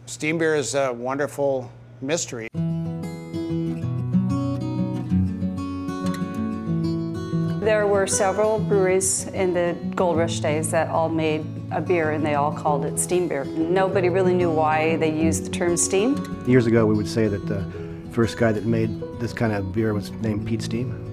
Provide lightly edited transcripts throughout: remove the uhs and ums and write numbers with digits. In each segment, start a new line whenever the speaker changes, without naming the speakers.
Steam beer is a wonderful mystery.
There were several breweries in the Gold Rush days that all made a beer and they all called it steam beer. Nobody really knew why they used the term steam.
Years ago we would say that the first guy that made this kind of beer was named Pete Steam.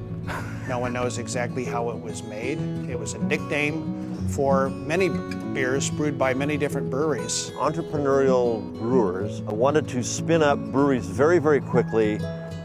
No one knows exactly how it was made. It was a nickname for many beers brewed by many different breweries.
Entrepreneurial brewers wanted to spin up breweries very, very quickly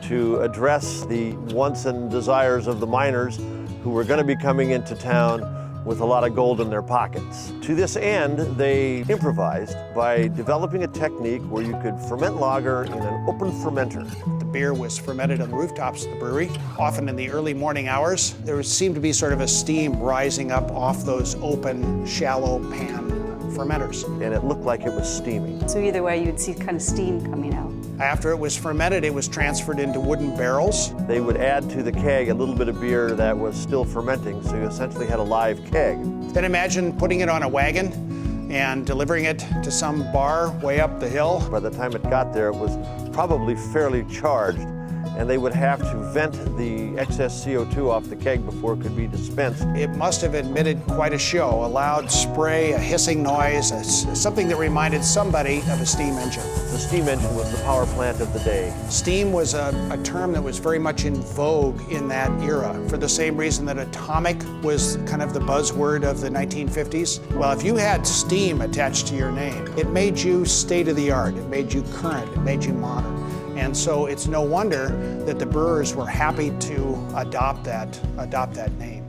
to address the wants and desires of the miners who were going to be coming into town with a lot of gold in their pockets. To this end, they improvised by developing a technique where you could ferment lager in an open fermenter.
The beer was fermented on the rooftops of the brewery. Often in the early morning hours, there seemed to be sort of a steam rising up off those open, shallow pan fermenters.
And it looked like it was steaming.
So either way, you'd see kind of steam coming out.
After it was fermented, it was transferred into wooden barrels.
They would add to the keg a little bit of beer that was still fermenting, so you essentially had a live keg.
Then imagine putting it on a wagon and delivering it to some bar way up the hill.
By the time it got there, it was probably fairly charged, and they would have to vent the excess CO2 off the keg before it could be dispensed.
It must have emitted quite a show, a loud spray, a hissing noise, something that reminded somebody of a steam engine.
The steam engine was the power plant of the day.
Steam was a term that was very much in vogue in that era, for the same reason that atomic was kind of the buzzword of the 1950s. Well, if you had steam attached to your name, it made you state-of-the-art, it made you current, it made you modern. And so it's no wonder that the brewers were happy to adopt that name.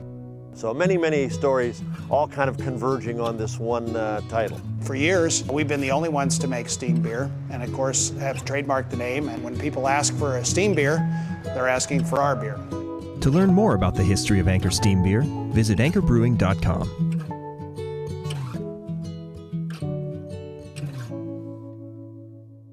So many, many stories, all kind of converging on this one title.
For years, we've been the only ones to make steam beer, and of course have trademarked the name. And when people ask for a steam beer, they're asking for our beer.
To learn more about the history of Anchor Steam Beer, visit anchorbrewing.com.